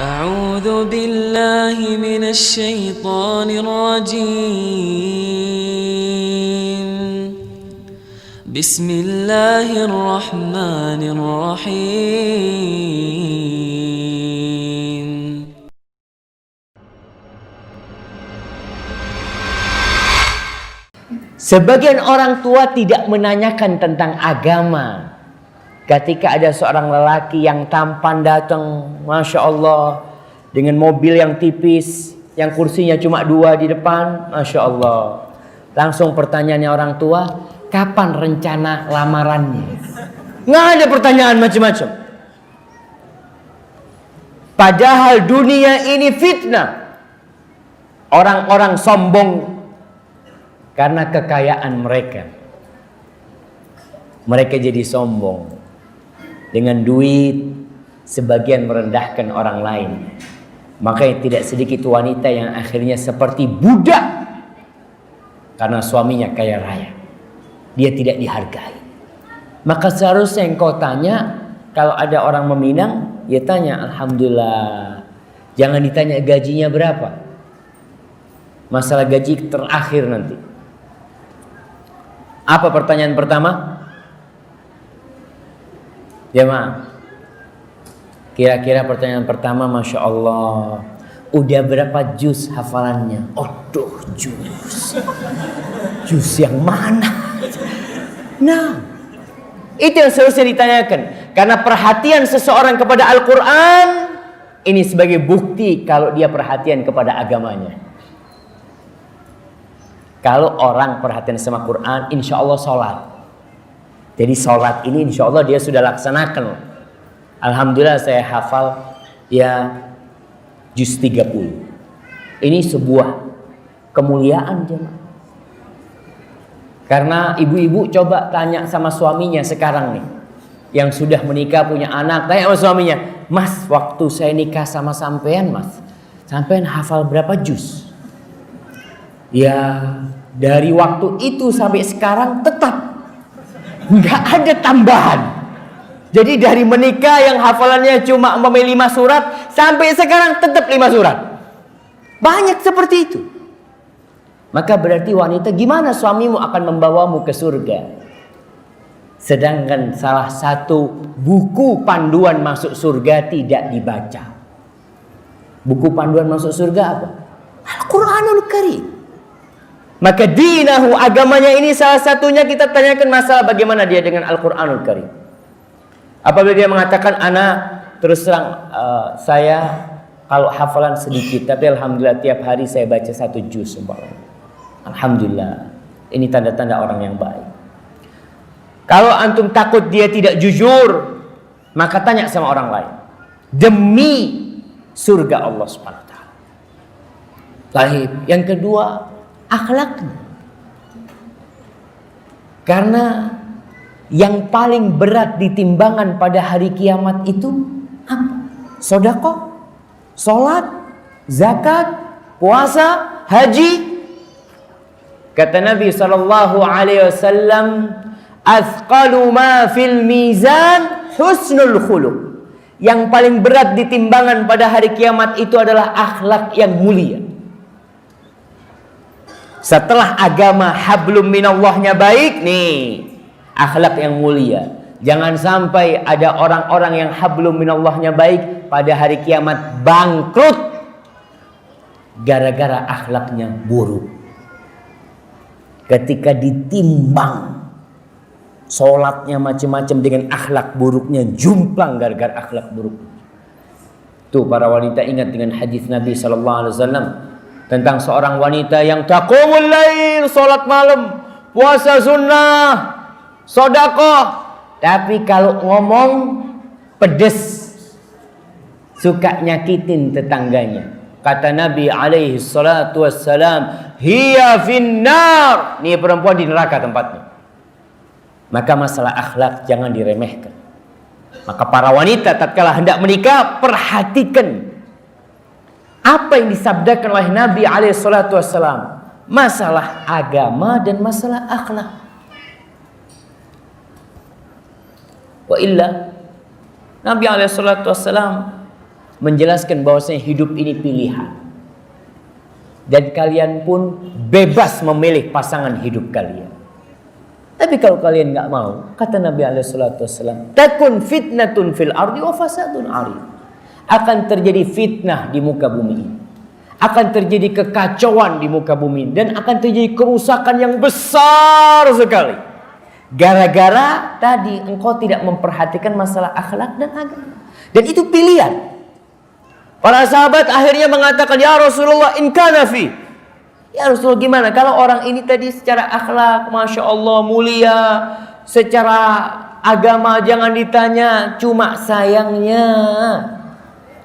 أعوذ بالله من الشيطان الرجيم بسم الله الرحمن الرحيم Sebagian orang tua tidak menanyakan tentang agama. Ketika ada seorang lelaki yang tampan datang, Masya Allah, dengan mobil yang tipis, yang kursinya cuma 2 di depan, Masya Allah. Langsung pertanyaannya orang tua, kapan rencana lamarannya? Nggak ada pertanyaan macam-macam. Padahal dunia ini fitnah. Orang-orang sombong karena kekayaan mereka. Mereka jadi sombong. Dengan duit, sebagian merendahkan orang lain. Makanya tidak sedikit wanita yang akhirnya seperti budak karena suaminya kaya raya. Dia tidak dihargai. Maka seharusnya engkau tanya, kalau ada orang meminang, ya tanya, Alhamdulillah. Jangan ditanya gajinya berapa. Masalah gaji terakhir nanti. Apa pertanyaan pertama? Ya ma, kira-kira pertanyaan pertama, Masya Allah, udah berapa juz hafalannya? Aduh, juz yang mana? Nah, itu yang seharusnya ditanyakan. Karena perhatian seseorang kepada Al-Quran, ini sebagai bukti kalau dia perhatian kepada agamanya. Kalau orang perhatian sama Quran, insya Allah sholat. Jadi sholat ini insya Allah dia sudah laksanakan. Alhamdulillah saya hafal ya juz 30. Ini sebuah kemuliaan jemaah. Karena ibu-ibu coba tanya sama suaminya sekarang nih, yang sudah menikah punya anak, tanya sama suaminya, Mas, waktu saya nikah sama sampean, Mas, sampean hafal berapa juz? Ya dari waktu itu sampai sekarang tetap nggak ada tambahan. Jadi dari menikah yang hafalannya cuma 5 surat sampai sekarang tetap 5 surat. Banyak seperti itu. Maka berarti wanita, gimana suamimu akan membawamu ke surga? Sedangkan salah satu buku panduan masuk surga tidak dibaca. Buku panduan masuk surga apa? Al-Quranul Karim. Maka dinahu, agamanya ini salah satunya kita tanyakan masalah bagaimana dia dengan Al-Quranul Karim. Apabila dia mengatakan, anak terus terang saya kalau hafalan sedikit, tapi Alhamdulillah tiap hari saya baca 1 juz. Alhamdulillah, ini tanda-tanda orang yang baik. Kalau antum takut dia tidak jujur, maka tanya sama orang lain. Demi surga Allah Subhanahu wa taala. Baik, yang kedua, akhlaknya. Karena yang paling berat di timbangan pada hari kiamat itu apa? Sedekah, salat, zakat, puasa, haji. Kata Nabi SAW, "Athqalu ma fil mizan husnul khuluq." Yang paling berat di timbangan pada hari kiamat itu adalah akhlak yang mulia. Setelah agama hablum minallahnya baik, nih akhlak yang mulia. Jangan sampai ada orang-orang yang hablum minallahnya baik pada hari kiamat bangkrut gara-gara akhlaknya buruk. Ketika ditimbang, sholatnya macam-macam dengan akhlak buruknya, jumplang gara-gara akhlak buruk. Tuh para wanita ingat dengan hadis Nabi SAW tentang seorang wanita yang taqumul lail, sholat malam, puasa sunnah, sedekah, tapi kalau ngomong pedes, suka nyakitin tetangganya. Kata Nabi alaihi salatu wassalam, hiya finnar, ini perempuan di neraka tempatnya. Maka masalah akhlak jangan diremehkan. Maka para wanita tatkala hendak menikah, perhatikan apa yang disabdakan oleh Nabi alaihi salatu wassalam, masalah agama dan masalah akhlak. Wa illa Nabi alaihi salatu wassalam menjelaskan bahwasanya hidup ini pilihan. Dan kalian pun bebas memilih pasangan hidup kalian. Tapi kalau kalian nggak mau, kata Nabi SAW, takun fitnatun fil ardi wa fasadun arid. Akan terjadi fitnah di muka bumi ini. Akan terjadi kekacauan di muka bumi ini. Dan akan terjadi kerusakan yang besar sekali. Gara-gara tadi engkau tidak memperhatikan masalah akhlak dan agama. Dan itu pilihan. Para sahabat akhirnya mengatakan, ya Rasulullah, in kana fi. Ya Rasulullah, gimana kalau orang ini tadi secara akhlak Masya Allah mulia, secara agama jangan ditanya, cuma sayangnya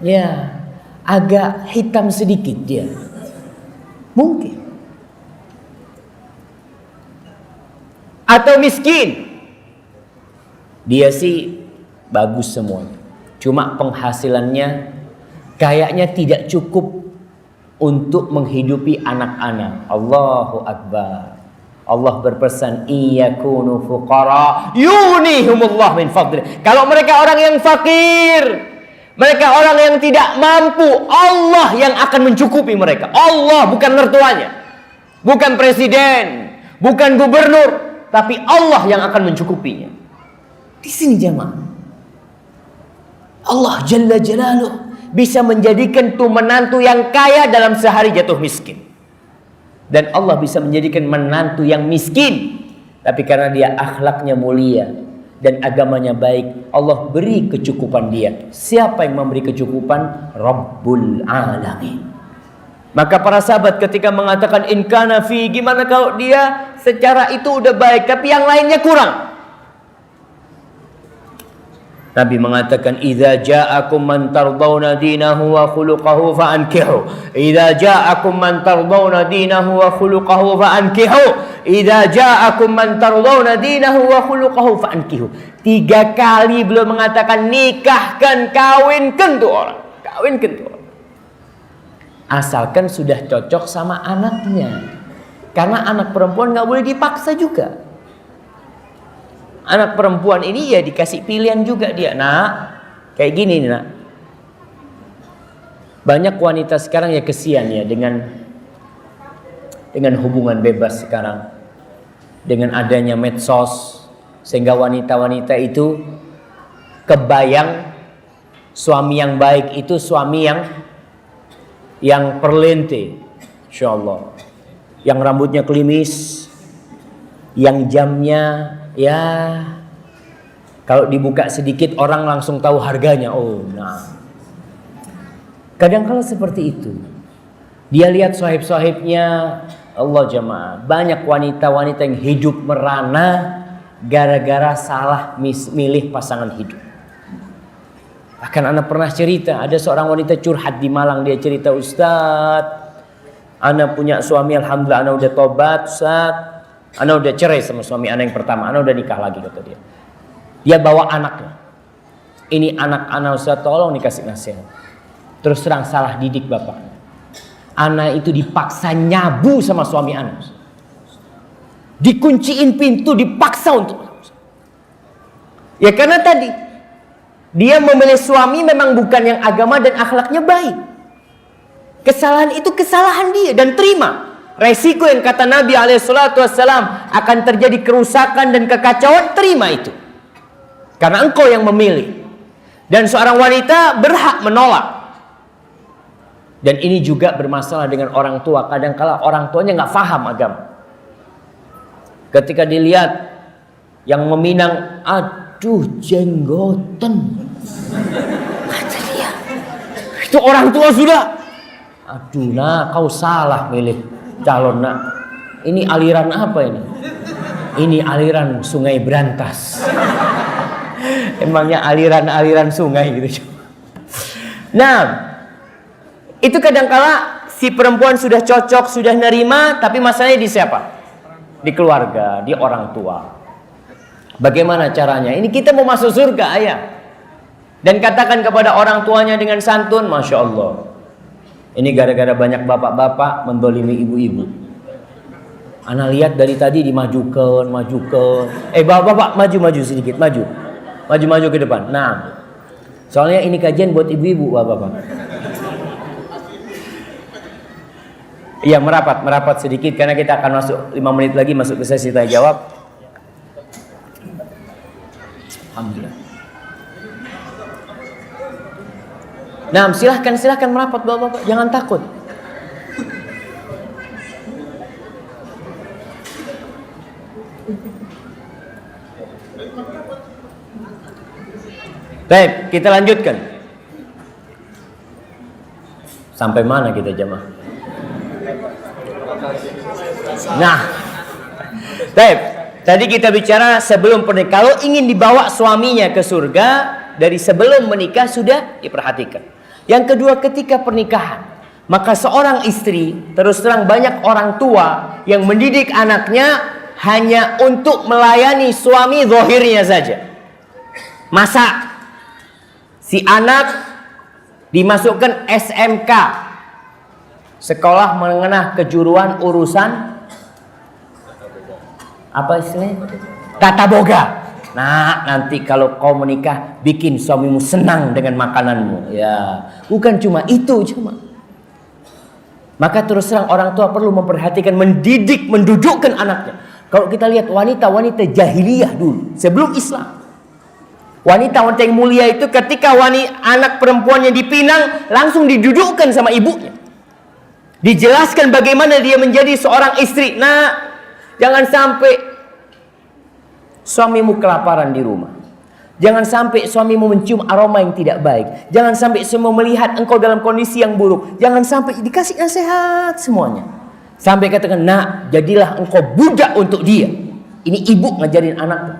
ya agak hitam sedikit dia. Mungkin. Atau miskin. Dia sih bagus semuanya, cuma penghasilannya kayaknya tidak cukup untuk menghidupi anak-anak. Allahu Akbar. Allah berpesan, iyakunu fuqara yunihumullah min fadli. Kalau mereka orang yang fakir, mereka orang yang tidak mampu, Allah yang akan mencukupi mereka. Allah, bukan mertuanya, bukan presiden, bukan gubernur, tapi Allah yang akan mencukupinya. Di sini jemaah, Allah Jalla Jalaluh bisa menjadikan tuh menantu yang kaya dalam sehari jatuh miskin. Dan Allah bisa menjadikan menantu yang miskin, tapi karena dia akhlaknya mulia dan agamanya baik, Allah beri kecukupan dia. Siapa yang memberi kecukupan? Rabbul Alamin. Maka para sahabat ketika mengatakan in kana fi, gimana kalau dia secara itu udah baik tapi yang lainnya kurang? Nabi mengatakan, idza ja'akum man tardawna dinahu wa khuluquhu fa'ankihu. Idza ja'akum man tardawna dinahu wa khuluquhu fa'ankihu. Idza ja'akum man tardawna dinahu wa khuluquhu fa'ankihu. 3 kali beliau mengatakan, nikahkan, kawinkan tuh orang. Kawinkan tuh orang. Asalkan sudah cocok sama anaknya. Karena anak perempuan gak boleh dipaksa juga. Anak perempuan ini ya dikasih pilihan juga dia. Nak, kayak gini nih nak. Banyak wanita sekarang ya kesian ya dengan hubungan bebas sekarang. Dengan adanya medsos. Sehingga wanita-wanita itu kebayang suami yang baik itu suami yang perlente. Insya Allah. Yang rambutnya klimis. Yang jamnya ya kalau dibuka sedikit orang langsung tahu harganya. Oh, nah. Kadang-kala seperti itu. Dia lihat sahib-sahibnya, Allah jemaah, banyak wanita-wanita yang hidup merana gara-gara salah milih pasangan hidup. Bahkan anak pernah cerita, ada seorang wanita curhat di Malang, dia cerita, Ustadz, anak punya suami, alhamdulillah anak udah tobat, Ustadz. Ana udah cerai sama suami ana yang pertama, ana udah nikah lagi, kata dia. Dia bawa anaknya. Ini anak ana, Ustaz, tolong dikasih nasihat. Terus terang salah didik bapak. Ana itu dipaksa nyabu sama suami ana. Dikunciin pintu, dipaksa untuk. Ya karena tadi dia memilih suami memang bukan yang agama dan akhlaknya baik. Kesalahan itu kesalahan dia dan terima. Resiko yang kata Nabi SAW akan terjadi kerusakan dan kekacauan, terima itu. Karena engkau yang memilih. Dan seorang wanita berhak menolak. Dan ini juga bermasalah dengan orang tua. Kadang-kala orang tuanya nggak paham agama. Ketika dilihat yang meminang, aduh jenggoten. Kata dia, itu orang tua sudah. Aduh nah, kau salah milih calon nak. Ini aliran apa ini? Ini aliran Sungai Brantas. Emangnya aliran sungai gitu. Nah, itu kadangkala si perempuan sudah cocok, sudah nerima, tapi masalahnya di siapa? Di keluarga, di orang tua. Bagaimana caranya? Ini kita mau masuk surga, ayah. Dan katakan kepada orang tuanya dengan santun, Masya Allah. Ini gara-gara banyak bapak-bapak mendolimi ibu-ibu. Ana lihat dari tadi dimajukan. Bapak-bapak maju sedikit, maju ke depan. Nah, Soalnya ini kajian buat ibu-ibu, bapak-bapak. Iya, merapat sedikit karena kita akan masuk 5 menit lagi masuk ke sesi tanya jawab. Alhamdulillah. Nah, silahkan merapat bapak-bapak, jangan takut. Baik, kita lanjutkan. Sampai mana kita jemaah? Nah, baik. Tadi kita bicara sebelum pernikahan. Kalau ingin dibawa suaminya ke surga, dari sebelum menikah sudah diperhatikan. Yang kedua, ketika pernikahan, maka seorang istri, terus terang banyak orang tua yang mendidik anaknya hanya untuk melayani suami zahirnya saja. Masa si anak dimasukkan SMK, sekolah menengah kejuruan urusan apa istilahnya? Tata boga. Nah, nanti kalau kau menikah, bikin suamimu senang dengan makananmu. Ya, bukan cuma itu cuma. Maka terus terang orang tua perlu memperhatikan, mendidik, mendudukkan anaknya. Kalau kita lihat wanita-wanita jahiliyah dulu, sebelum Islam, wanita-wanita yang mulia itu ketika anak perempuannya dipinang, langsung didudukkan sama ibunya. Dijelaskan bagaimana dia menjadi seorang istri. Nah, jangan sampai suamimu kelaparan di rumah. Jangan sampai suamimu mencium aroma yang tidak baik. Jangan sampai semua melihat engkau dalam kondisi yang buruk. Jangan sampai dikasih nasihat semuanya. Sampai katakan, nak, jadilah engkau budak untuk dia. Ini ibu ngajarin anaknya.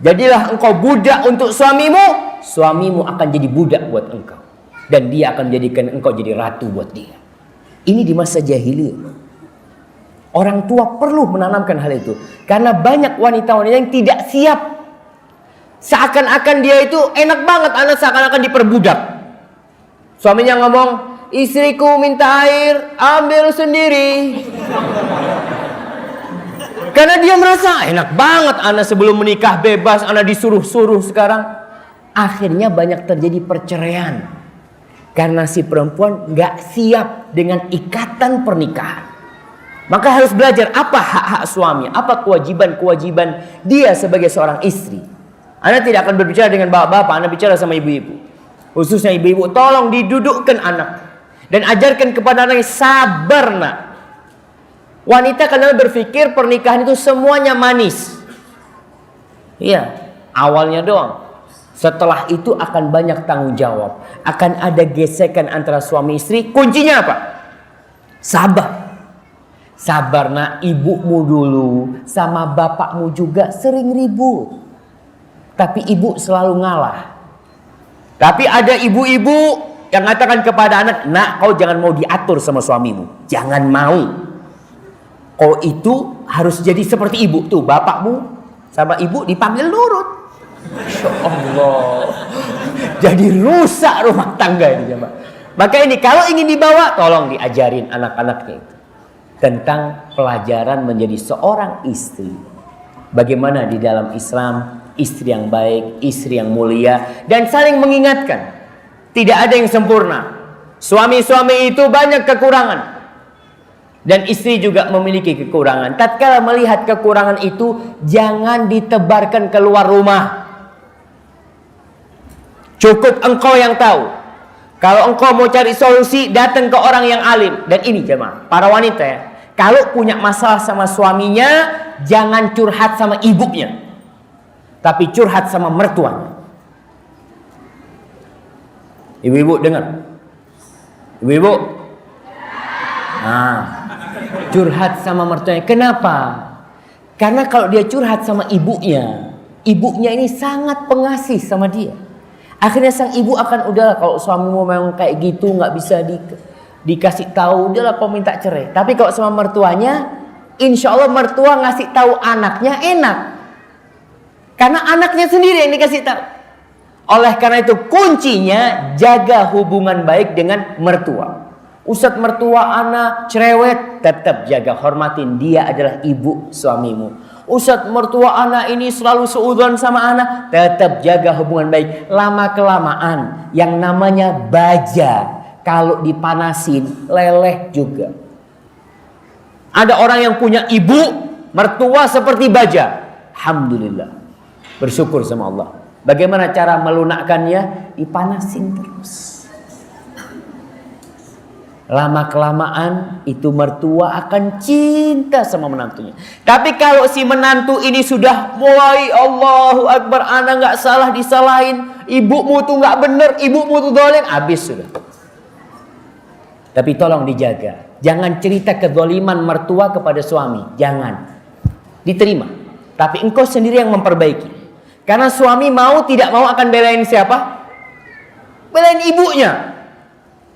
Jadilah engkau budak untuk suamimu. Suamimu akan jadi budak buat engkau. Dan dia akan menjadikan engkau jadi ratu buat dia. Ini di masa jahiliyah. Orang tua perlu menanamkan hal itu. Karena banyak wanita-wanita yang tidak siap. Seakan-akan dia itu enak banget, anak seakan-akan diperbudak. Suaminya ngomong, istriku minta air, ambil sendiri. Karena dia merasa enak banget, anak sebelum menikah bebas, anak disuruh-suruh sekarang. Akhirnya banyak terjadi perceraian. Karena si perempuan gak siap dengan ikatan pernikahan. Maka harus belajar apa hak-hak suami, apa kewajiban-kewajiban dia sebagai seorang istri. Anda tidak akan berbicara dengan bapak-bapak, Anda bicara sama ibu-ibu. Khususnya ibu-ibu, tolong didudukkan anak. Dan ajarkan kepada anaknya, sabar nak. Wanita kadang berpikir pernikahan itu semuanya manis. Iya, awalnya doang. Setelah itu akan banyak tanggung jawab. Akan ada gesekan antara suami istri. Kuncinya apa? Sabar. Sabar nak, ibumu dulu sama bapakmu juga sering ribut. Tapi ibu selalu ngalah. Tapi ada ibu-ibu yang mengatakan kepada anak, nak, kau jangan mau diatur sama suamimu. Jangan mau. Kau itu harus jadi seperti ibu. Tuh, bapakmu sama ibu dipanggil nurut. Masya Allah. Jadi rusak rumah tangga ini. Maka ini kalau ingin dibawa, tolong diajarin anak-anaknya itu. Tentang pelajaran menjadi seorang istri. Bagaimana di dalam Islam, istri yang baik, istri yang mulia. Dan saling mengingatkan. Tidak ada yang sempurna. Suami-suami itu banyak kekurangan. Dan istri juga memiliki kekurangan. Tatkala melihat kekurangan itu, jangan ditebarkan keluar rumah. Cukup engkau yang tahu. Kalau engkau mau cari solusi, datang ke orang yang alim. Dan ini jemaah, para wanita ya, kalau punya masalah sama suaminya, jangan curhat sama ibunya, tapi curhat sama mertuanya. Ibu-ibu dengar? Ibu-ibu? Nah, curhat sama mertuanya. Kenapa? Karena kalau dia curhat sama ibunya, ibunya ini sangat pengasih sama dia. Akhirnya sang ibu akan, udahlah kalau suamimu memang kayak gitu nggak bisa dikasih tahu, udahlah kau minta cerai. Tapi kalau sama mertuanya, insya Allah mertua ngasih tahu anaknya enak. Karena anaknya sendiri yang dikasih tahu. Oleh karena itu kuncinya jaga hubungan baik dengan mertua. Ustadz, mertua anak cerewet, tetap jaga, hormatin, dia adalah ibu suamimu. Ustadz, mertua anak ini selalu seudon sama anak. Tetap jaga hubungan baik. Lama kelamaan yang namanya baja kalau dipanasin leleh juga. Ada orang yang punya ibu mertua seperti baja. Alhamdulillah, bersyukur sama Allah. Bagaimana cara melunakkannya? Dipanasin terus. Lama kelamaan itu mertua akan cinta sama menantunya. Tapi kalau si menantu ini sudah mulai Allahu Akbar, anak nggak salah disalahin, ibumu tuh nggak bener, ibumu tuh dolim, habis sudah. Tapi tolong dijaga, jangan cerita kezaliman mertua kepada suami, jangan. Diterima, tapi engkau sendiri yang memperbaiki. Karena suami mau tidak mau akan belain siapa? Belain ibunya.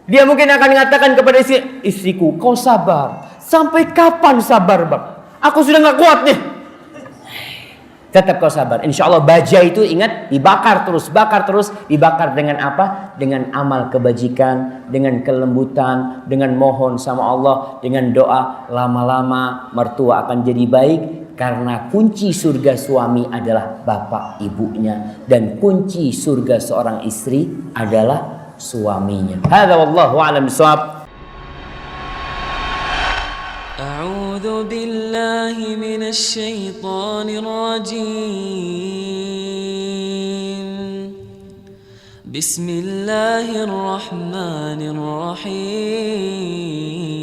Dia mungkin akan mengatakan kepada istriku, kau sabar. Sampai kapan sabar, Bang? Aku sudah nggak kuat nih. Tetap kau sabar. Insya Allah baja itu ingat dibakar terus, bakar terus. Dibakar dengan apa? Dengan amal kebajikan, dengan kelembutan, dengan mohon sama Allah, dengan doa. Lama-lama mertua akan jadi baik. Karena kunci surga suami adalah bapak ibunya. Dan kunci surga seorang istri adalah suaminya. Hadza wallahu a'lam bishawab. A'udzu billahi minasy syaithanir rajim. Bismillahirrahmanirrahim.